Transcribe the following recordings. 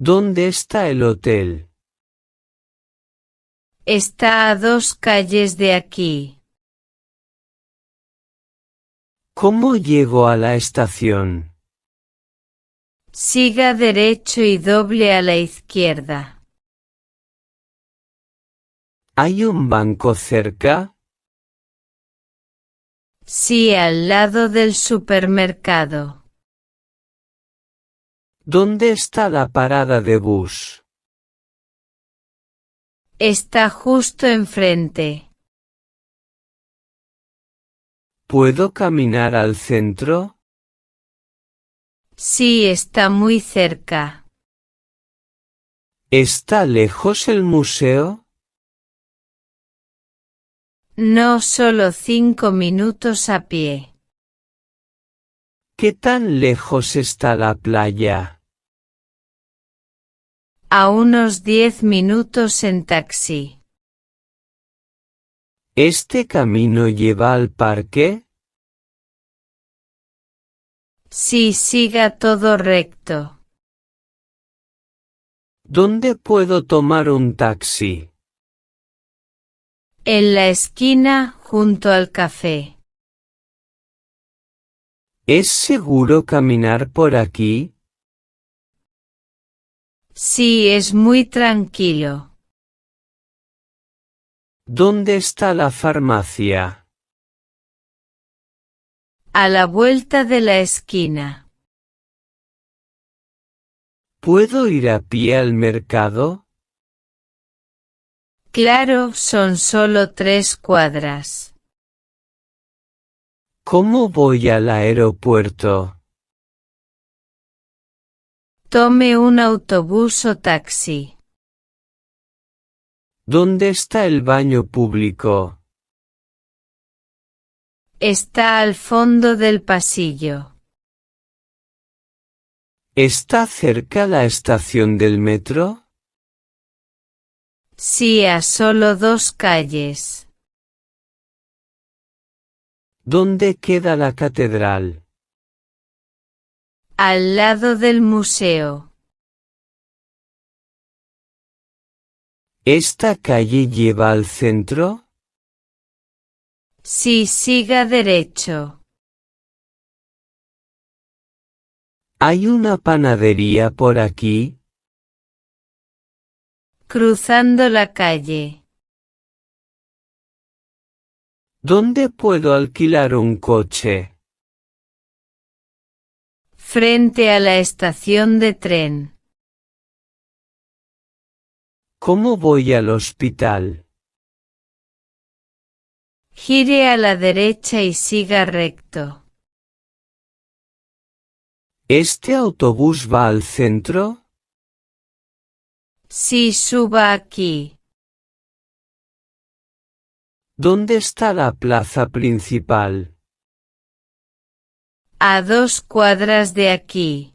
¿Dónde está el hotel? Está a 2 calles de aquí. ¿Cómo llego a la estación? Siga derecho y doble a la izquierda. ¿Hay un banco cerca? Sí, al lado del supermercado. ¿Dónde está la parada de bus? Está justo enfrente. ¿Puedo caminar al centro? Sí, está muy cerca. ¿Está lejos el museo? No, solo 5 minutos a pie. ¿Qué tan lejos está la playa? A unos 10 minutos en taxi. ¿Este camino lleva al parque? Sí, siga todo recto. ¿Dónde puedo tomar un taxi? En la esquina, junto al café. ¿Es seguro caminar por aquí? Sí, es muy tranquilo. ¿Dónde está la farmacia? A la vuelta de la esquina. ¿Puedo ir a pie al mercado? Claro, son solo 3 cuadras. ¿Cómo voy al aeropuerto? Tome un autobús o taxi. ¿Dónde está el baño público? Está al fondo del pasillo. ¿Está cerca la estación del metro? Sí, a solo 2 calles. ¿Dónde queda la catedral? Al lado del museo. ¿Esta calle lleva al centro? Sí, siga derecho. ¿Hay una panadería por aquí? Cruzando la calle. ¿Dónde puedo alquilar un coche? Frente a la estación de tren. ¿Cómo voy al hospital? Gire a la derecha y siga recto. ¿Este autobús va al centro? Sí, suba aquí. ¿Dónde está la plaza principal? A 2 cuadras de aquí.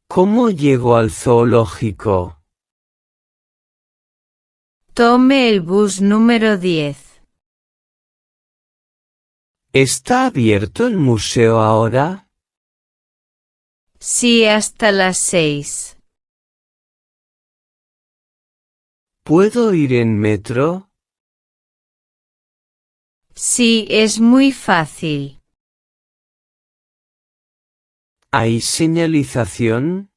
¿Cómo llego al zoológico? Tome el bus número 10. ¿Está abierto el museo ahora? Sí, hasta las 6. ¿Puedo ir en metro? Sí, es muy fácil. ¿Hay señalización?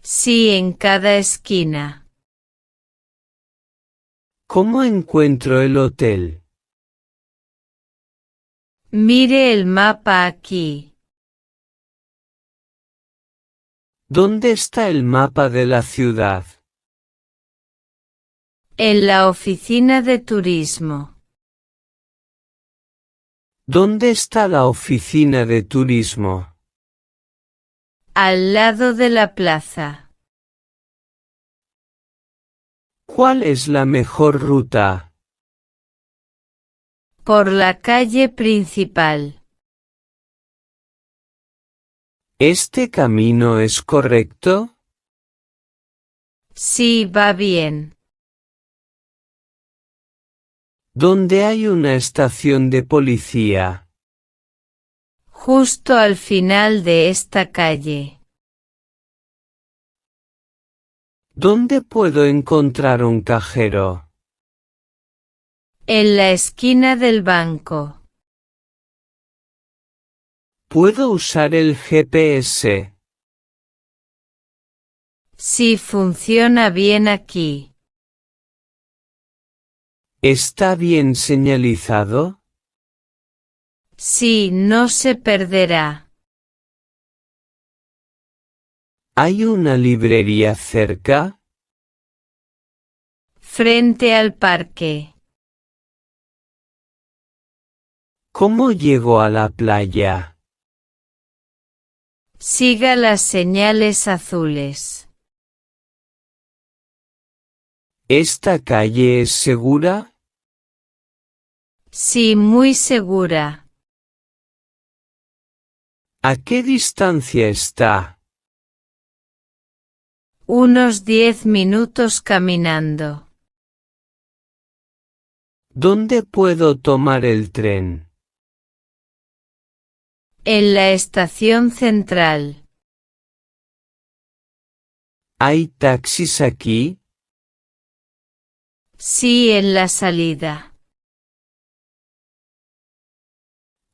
Sí, en cada esquina. ¿Cómo encuentro el hotel? Mire el mapa aquí. ¿Dónde está el mapa de la ciudad? En la oficina de turismo. ¿Dónde está la oficina de turismo? Al lado de la plaza. ¿Cuál es la mejor ruta? Por la calle principal. ¿Este camino es correcto? Sí, va bien. ¿Dónde hay una estación de policía? Justo al final de esta calle. ¿Dónde puedo encontrar un cajero? En la esquina del banco. ¿Puedo usar el GPS? Sí, funciona bien aquí. ¿Está bien señalizado? Sí, no se perderá. ¿Hay una librería cerca? Frente al parque. ¿Cómo llego a la playa? Siga las señales azules. ¿Esta calle es segura? Sí, muy segura. ¿A qué distancia está? Unos 10 minutos caminando. ¿Dónde puedo tomar el tren? En la estación central. ¿Hay taxis aquí? Sí, en la salida.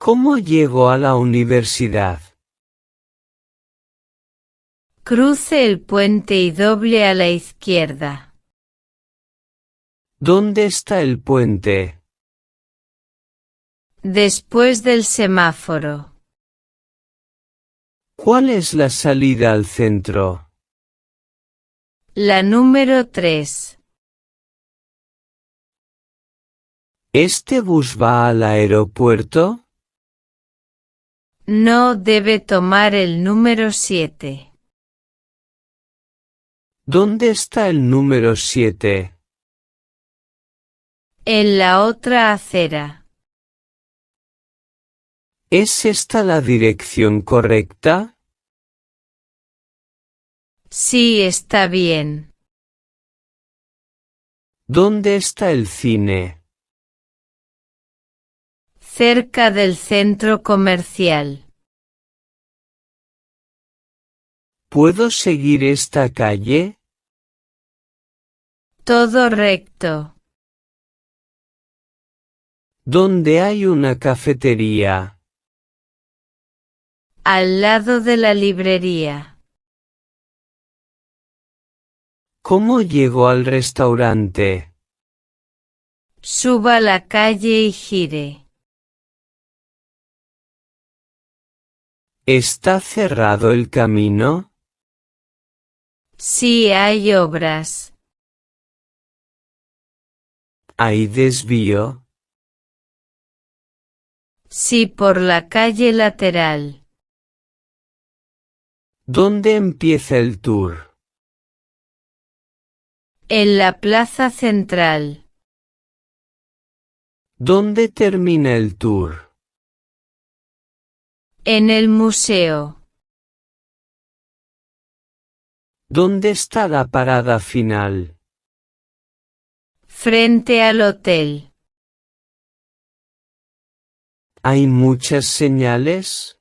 ¿Cómo llego a la universidad? Cruce el puente y doble a la izquierda. ¿Dónde está el puente? Después del semáforo. ¿Cuál es la salida al centro? La número 3. ¿Este bus va al aeropuerto? No, debe tomar el número 7. ¿Dónde está el número 7? En la otra acera. ¿Es esta la dirección correcta? Sí, está bien. ¿Dónde está el cine? Cerca del centro comercial. ¿Puedo seguir esta calle? Todo recto. ¿Dónde hay una cafetería? Al lado de la librería. ¿Cómo llego al restaurante? Suba la calle y gire. ¿Está cerrado el camino? Sí, hay obras. ¿Hay desvío? Sí, por la calle lateral. ¿Dónde empieza el tour? En la plaza central. ¿Dónde termina el tour? En el museo. ¿Dónde está la parada final? Frente al hotel. ¿Hay muchas señales?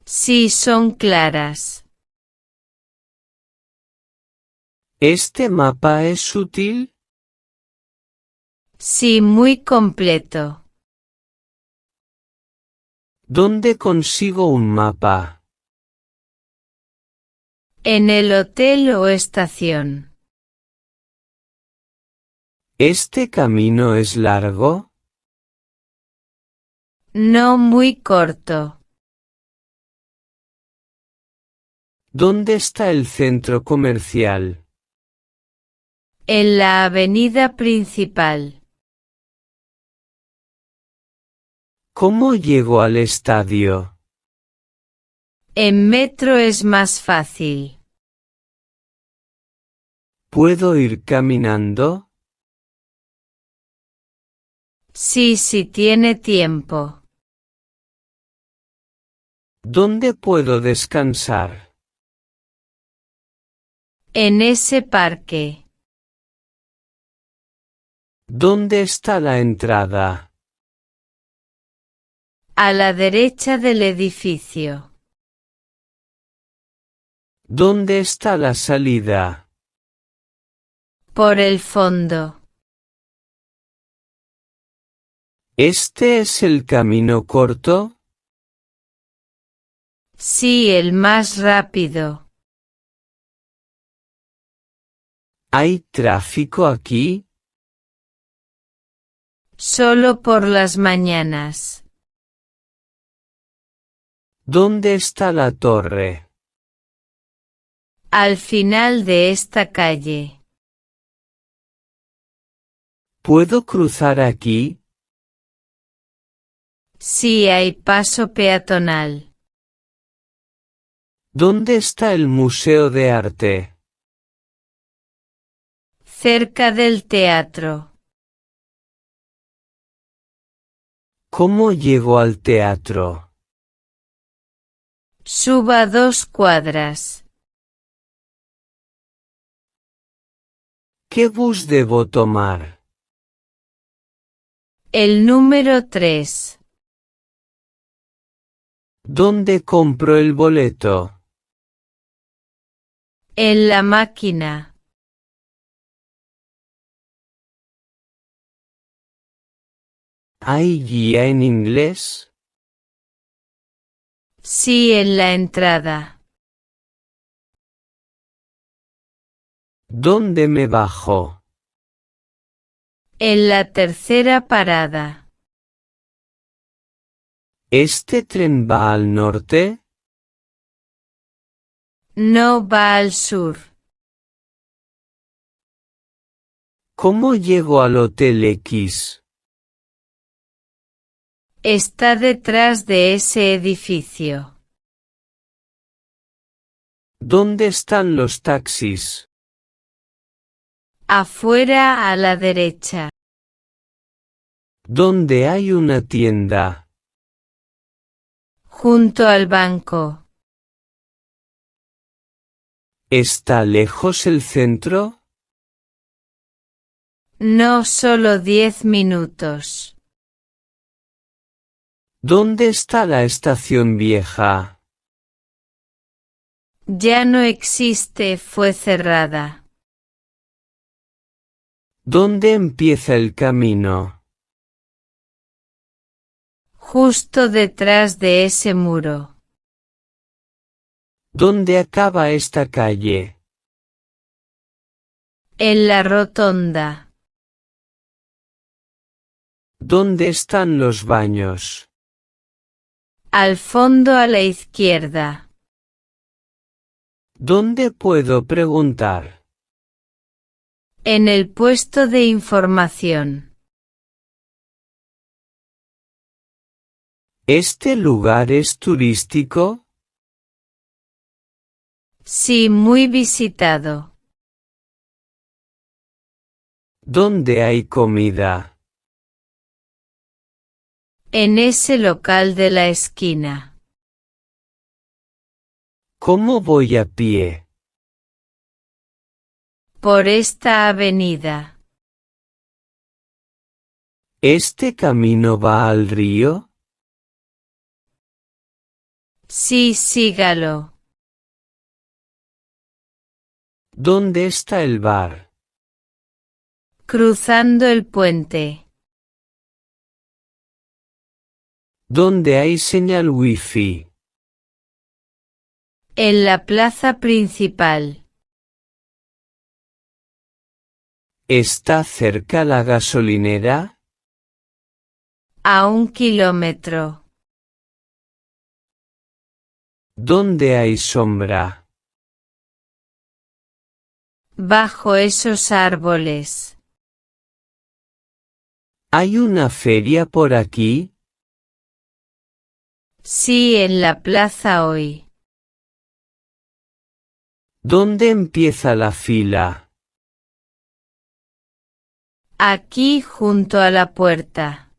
Sí, son claras. ¿Este mapa es útil? Sí, muy completo. ¿Dónde consigo un mapa? En el hotel o estación. ¿Este camino es largo? No, muy corto. ¿Dónde está el centro comercial? En la avenida principal. ¿Cómo llego al estadio? En metro es más fácil. ¿Puedo ir caminando? Sí, si tiene tiempo. ¿Dónde puedo descansar? En ese parque. ¿Dónde está la entrada? A la derecha del edificio. ¿Dónde está la salida? Por el fondo. ¿Este es el camino corto? Sí, el más rápido. ¿Hay tráfico aquí? Solo por las mañanas. ¿Dónde está la torre? Al final de esta calle. ¿Puedo cruzar aquí? Sí, hay paso peatonal. ¿Dónde está el Museo de Arte? Cerca del teatro. ¿Cómo llego al teatro? Suba 2 cuadras. ¿Qué bus debo tomar? El número 3. ¿Dónde compro el boleto? En la máquina. ¿Hay guía en inglés? Sí, en la entrada. ¿Dónde me bajo? En la tercera parada. ¿Este tren va al norte? No va al sur. ¿Cómo llego al Hotel X? Está detrás de ese edificio. ¿Dónde están los taxis? Afuera a la derecha. ¿Dónde hay una tienda? Junto al banco. ¿Está lejos el centro? No, solo 10 minutos. ¿Dónde está la estación vieja? Ya no existe, fue cerrada. ¿Dónde empieza el camino? Justo detrás de ese muro. ¿Dónde acaba esta calle? En la rotonda. ¿Dónde están los baños? Al fondo a la izquierda. ¿Dónde puedo preguntar? En el puesto de información. ¿Este lugar es turístico? Sí, muy visitado. ¿Dónde hay comida? En ese local de la esquina. ¿Cómo voy a pie? Por esta avenida. ¿Este camino va al río? Sí, sígalo. ¿Dónde está el bar? Cruzando el puente. ¿Dónde hay señal wifi? En la plaza principal. ¿Está cerca la gasolinera? A 1 kilómetro. ¿Dónde hay sombra? Bajo esos árboles. ¿Hay una feria por aquí? Sí, en la plaza hoy. ¿Dónde empieza la fila? Aquí junto a la puerta.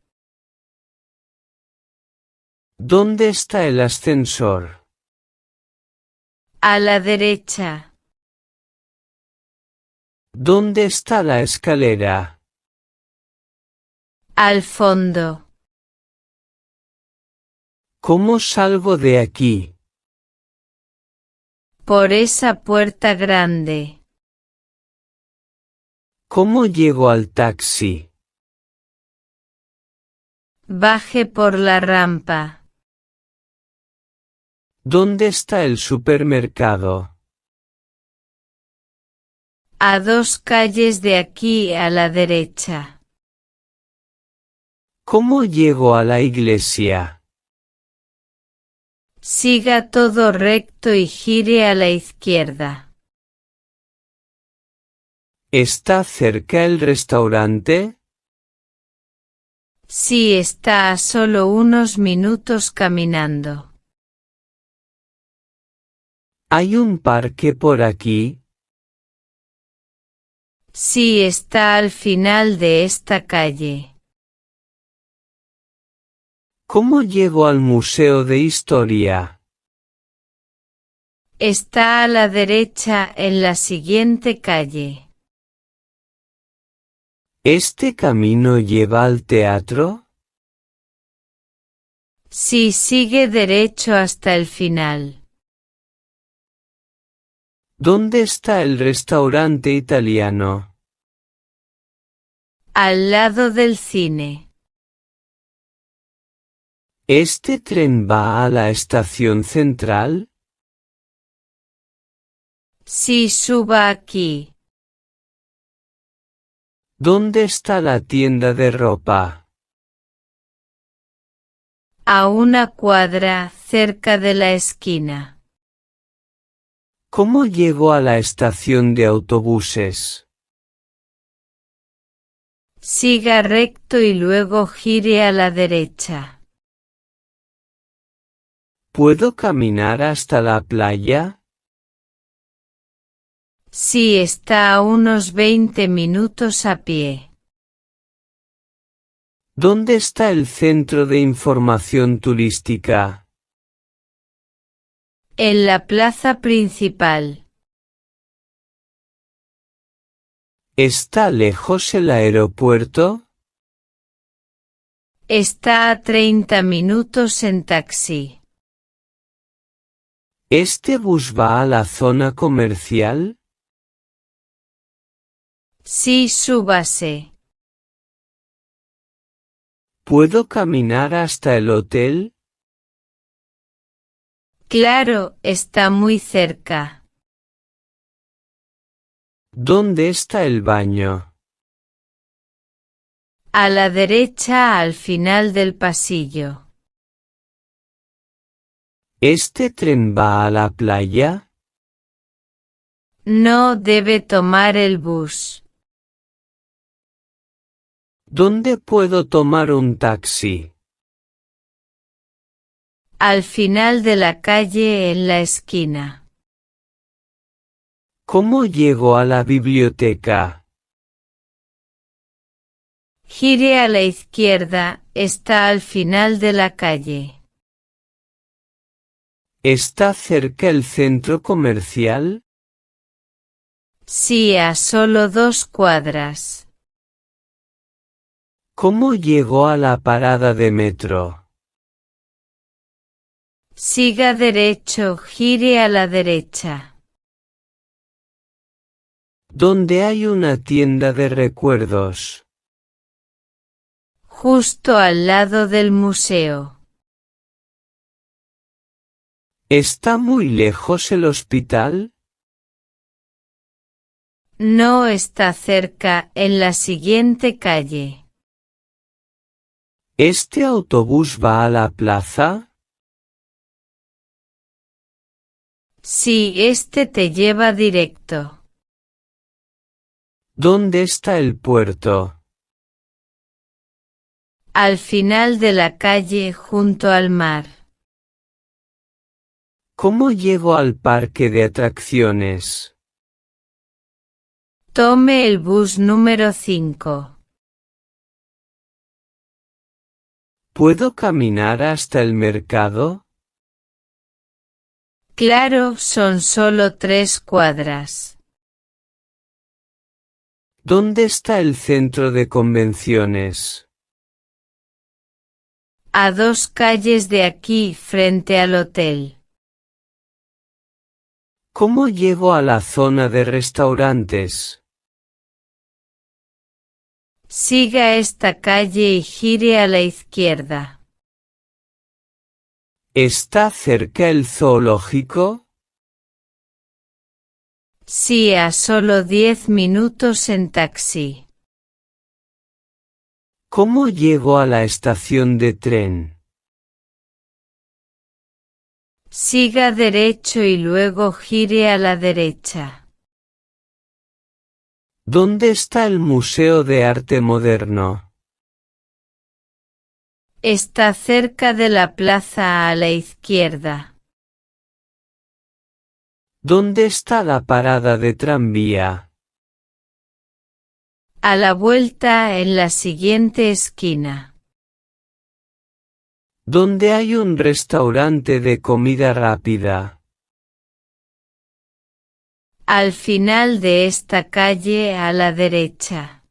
¿Dónde está el ascensor? A la derecha. ¿Dónde está la escalera? Al fondo. ¿Cómo salgo de aquí? Por esa puerta grande. ¿Cómo llego al taxi? Baje por la rampa. ¿Dónde está el supermercado? A 2 calles de aquí a la derecha. ¿Cómo llego a la iglesia? Siga todo recto y gire a la izquierda. ¿Está cerca el restaurante? Sí, está a solo unos minutos caminando. ¿Hay un parque por aquí? Sí, está al final de esta calle. ¿Cómo llego al Museo de Historia? Está a la derecha en la siguiente calle. ¿Este camino lleva al teatro? Sí, sigue derecho hasta el final. ¿Dónde está el restaurante italiano? Al lado del cine. ¿Este tren va a la estación central? Sí, suba aquí. ¿Dónde está la tienda de ropa? A 1 cuadra, cerca de la esquina. ¿Cómo llego a la estación de autobuses? Siga recto y luego gire a la derecha. ¿Puedo caminar hasta la playa? Sí, está a unos 20 minutos a pie. ¿Dónde está el centro de información turística? En la plaza principal. ¿Está lejos el aeropuerto? Está a 30 minutos en taxi. ¿Este bus va a la zona comercial? Sí, súbase. ¿Puedo caminar hasta el hotel? Claro, está muy cerca. ¿Dónde está el baño? A la derecha al final del pasillo. ¿Este tren va a la playa? No debe tomar el bus. ¿Dónde puedo tomar un taxi? Al final de la calle en la esquina. ¿Cómo llego a la biblioteca? Gire a la izquierda, está al final de la calle. ¿Está cerca el centro comercial? Sí, a solo 2 cuadras. ¿Cómo llego a la parada de metro? Siga derecho, gire a la derecha. ¿Dónde hay una tienda de recuerdos? Justo al lado del museo. ¿Está muy lejos el hospital? No está cerca, en la siguiente calle. ¿Este autobús va a la plaza? Sí, este te lleva directo. ¿Dónde está el puerto? Al final de la calle junto al mar. ¿Cómo llego al parque de atracciones? Tome el bus número 5. ¿Puedo caminar hasta el mercado? Claro, son solo 3 cuadras. ¿Dónde está el centro de convenciones? A 2 calles de aquí frente al hotel. ¿Cómo llego a la zona de restaurantes? Siga esta calle y gire a la izquierda. ¿Está cerca el zoológico? Sí, a solo 10 minutos en taxi. ¿Cómo llego a la estación de tren? Siga derecho y luego gire a la derecha. ¿Dónde está el Museo de Arte Moderno? Está cerca de la plaza a la izquierda. ¿Dónde está la parada de tranvía? A la vuelta en la siguiente esquina. ¿Dónde hay un restaurante de comida rápida? Al final de esta calle a la derecha.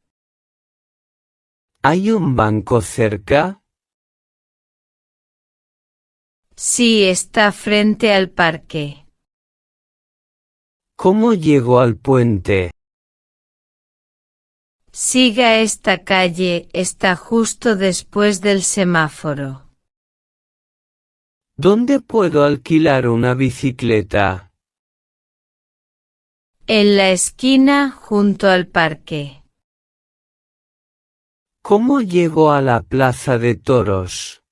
¿Hay un banco cerca? Sí, está frente al parque. ¿Cómo llego al puente? Siga esta calle, está justo después del semáforo. ¿Dónde puedo alquilar una bicicleta? En la esquina junto al parque. ¿Cómo llego a la plaza de toros?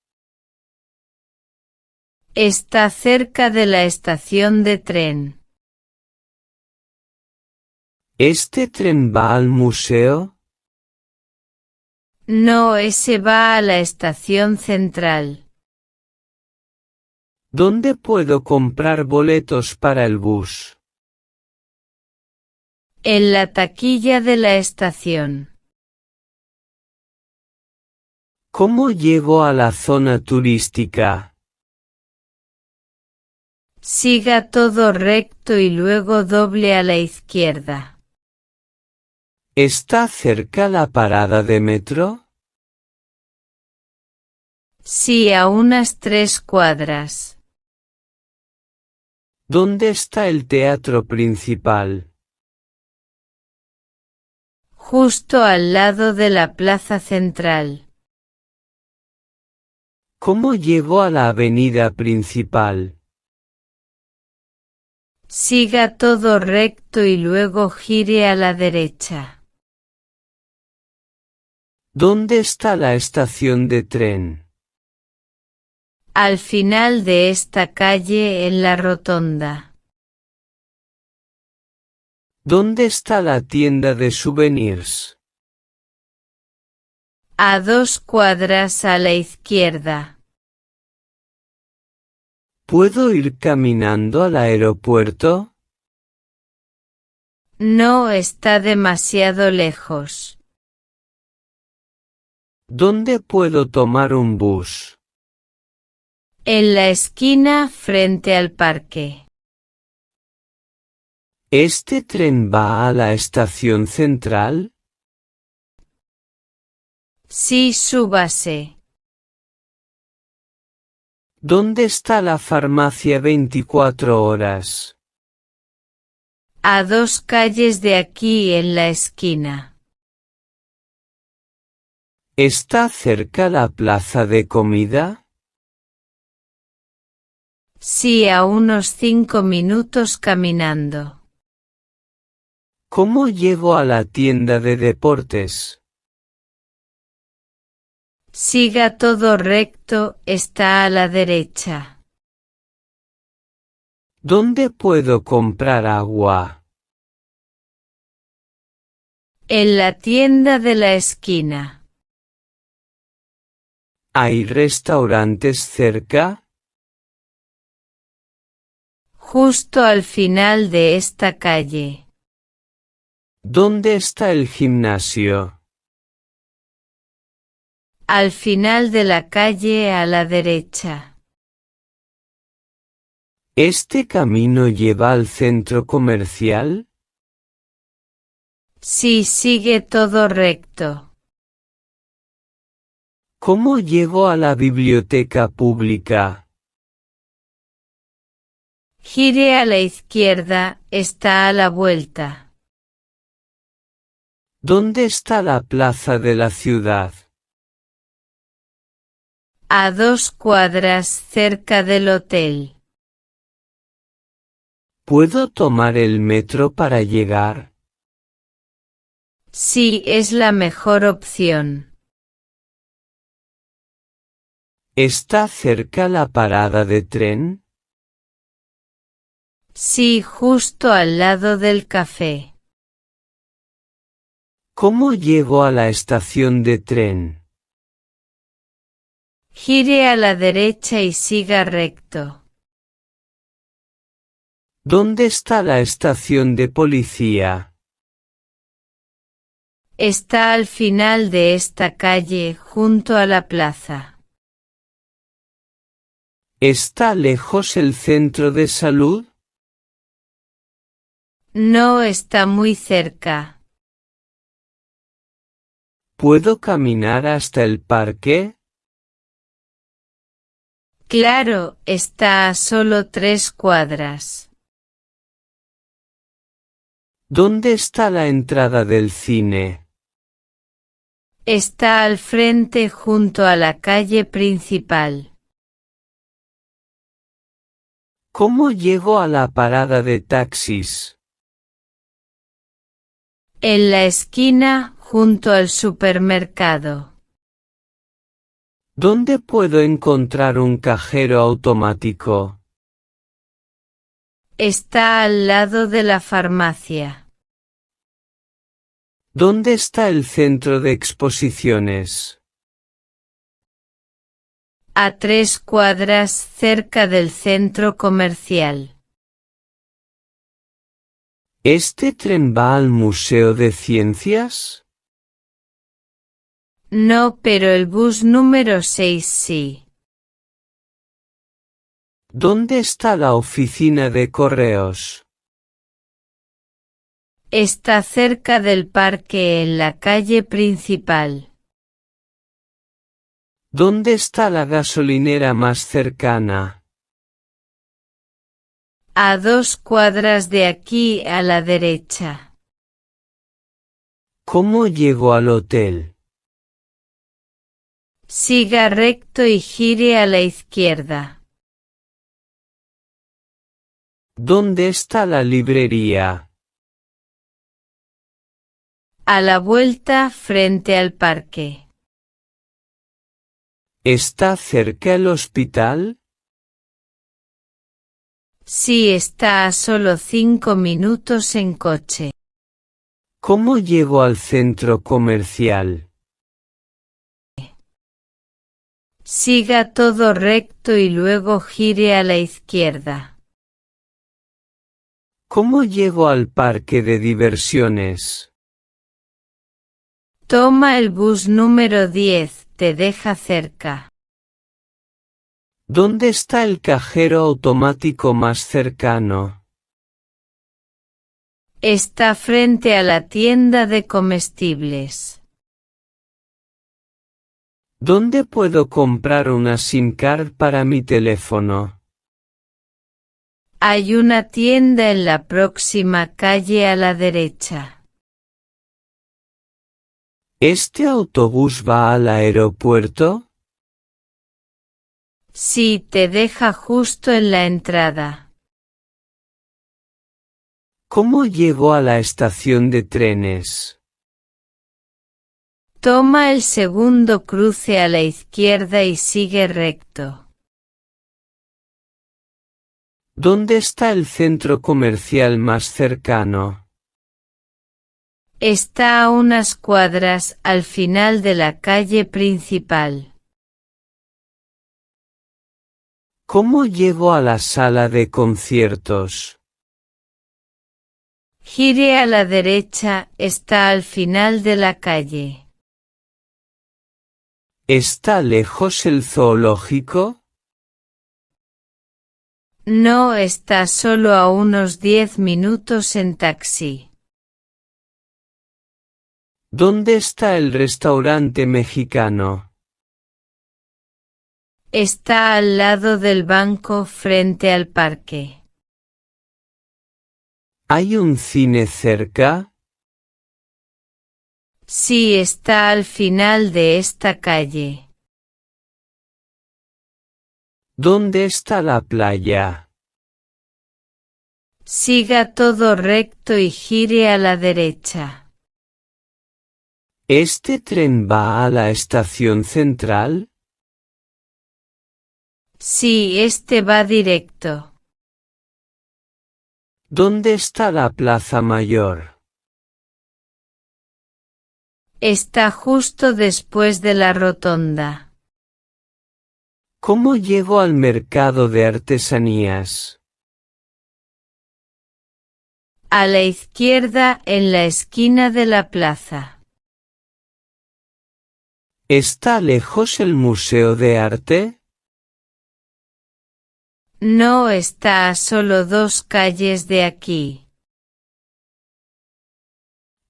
Está cerca de la estación de tren. ¿Este tren va al museo? No, ese va a la estación central. ¿Dónde puedo comprar boletos para el bus? En la taquilla de la estación. ¿Cómo llego a la zona turística? Siga todo recto y luego doble a la izquierda. ¿Está cerca la parada de metro? Sí, a unas 3 cuadras. ¿Dónde está el teatro principal? Justo al lado de la plaza central. ¿Cómo llego a la avenida principal? Siga todo recto y luego gire a la derecha. ¿Dónde está la estación de tren? Al final de esta calle en la rotonda. ¿Dónde está la tienda de souvenirs? A 2 cuadras a la izquierda. ¿Puedo ir caminando al aeropuerto? No está demasiado lejos. ¿Dónde puedo tomar un bus? En la esquina frente al parque. ¿Este tren va a la estación central? Sí, súbase. ¿Dónde está la farmacia 24 horas? A 2 calles de aquí en la esquina. ¿Está cerca la plaza de comida? Sí, a unos 5 minutos caminando. ¿Cómo llego a la tienda de deportes? Siga todo recto, está a la derecha. ¿Dónde puedo comprar agua? En la tienda de la esquina. ¿Hay restaurantes cerca? Justo al final de esta calle. ¿Dónde está el gimnasio? Al final de la calle a la derecha. ¿Este camino lleva al centro comercial? Sí, sigue todo recto. ¿Cómo llego a la biblioteca pública? Gire a la izquierda, está a la vuelta. ¿Dónde está la plaza de la ciudad? A 2 cuadras cerca del hotel. ¿Puedo tomar el metro para llegar? Sí, es la mejor opción. ¿Está cerca la parada de tren? Sí, justo al lado del café. ¿Cómo llego a la estación de tren? Gire a la derecha y siga recto. ¿Dónde está la estación de policía? Está al final de esta calle, junto a la plaza. ¿Está lejos el centro de salud? No está muy cerca. ¿Puedo caminar hasta el parque? Claro, está a solo 3 cuadras. ¿Dónde está la entrada del cine? Está al frente junto a la calle principal. ¿Cómo llego a la parada de taxis? En la esquina, junto al supermercado. ¿Dónde puedo encontrar un cajero automático? Está al lado de la farmacia. ¿Dónde está el centro de exposiciones? A 3 cuadras cerca del centro comercial. ¿Este tren va al Museo de Ciencias? No, pero el bus número 6 sí. ¿Dónde está la oficina de correos? Está cerca del parque en la calle principal. ¿Dónde está la gasolinera más cercana? A 2 cuadras de aquí a la derecha. ¿Cómo llego al hotel? Siga recto y gire a la izquierda. ¿Dónde está la librería? A la vuelta frente al parque. ¿Está cerca el hospital? Sí, está a solo 5 minutos en coche. ¿Cómo llego al centro comercial? Siga todo recto y luego gire a la izquierda. ¿Cómo llego al parque de diversiones? Toma el bus número 10, te deja cerca. ¿Dónde está el cajero automático más cercano? Está frente a la tienda de comestibles. ¿Dónde puedo comprar una SIM card para mi teléfono? Hay una tienda en la próxima calle a la derecha. ¿Este autobús va al aeropuerto? Sí, te deja justo en la entrada. ¿Cómo llego a la estación de trenes? Toma el segundo cruce a la izquierda y sigue recto. ¿Dónde está el centro comercial más cercano? Está a unas cuadras al final de la calle principal. ¿Cómo llego a la sala de conciertos? Gire a la derecha, está al final de la calle. ¿Está lejos el zoológico? No, está solo a unos 10 minutos en taxi. ¿Dónde está el restaurante mexicano? Está al lado del banco frente al parque. ¿Hay un cine cerca? Sí, está al final de esta calle. ¿Dónde está la playa? Siga todo recto y gire a la derecha. ¿Este tren va a la estación central? Sí, este va directo. ¿Dónde está la Plaza Mayor? Está justo después de la rotonda. ¿Cómo llego al mercado de artesanías? A la izquierda en la esquina de la plaza. ¿Está lejos el Museo de Arte? No, está a solo 2 calles de aquí.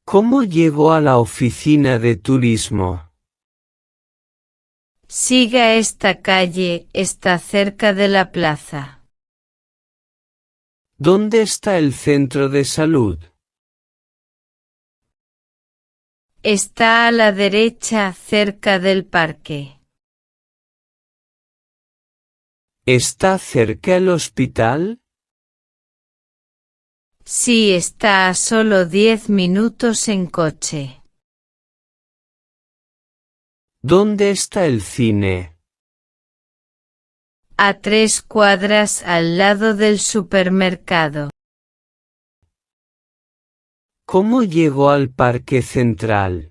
¿Cómo llego a la oficina de turismo? Siga esta calle, está cerca de la plaza. ¿Dónde está el centro de salud? Está a la derecha cerca del parque. ¿Está cerca el hospital? Sí, está a solo 10 minutos en coche. ¿Dónde está el cine? A 3 cuadras al lado del supermercado. ¿Cómo llego al Parque Central?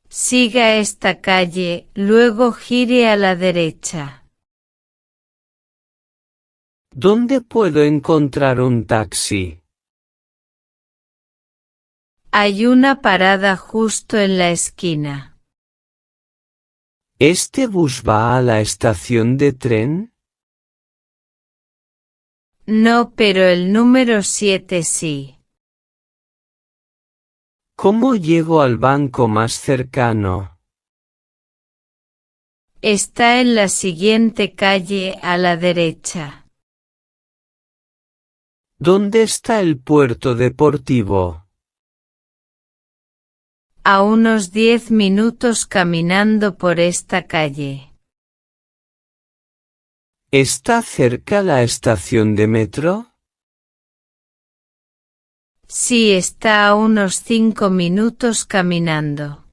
Siga esta calle, luego gire a la derecha. ¿Dónde puedo encontrar un taxi? Hay una parada justo en la esquina. ¿Este bus va a la estación de tren? No, pero el número 7 sí. ¿Cómo llego al banco más cercano? Está en la siguiente calle a la derecha. ¿Dónde está el puerto deportivo? A unos 10 minutos caminando por esta calle. ¿Está cerca la estación de metro? Sí, está a unos 5 minutos caminando.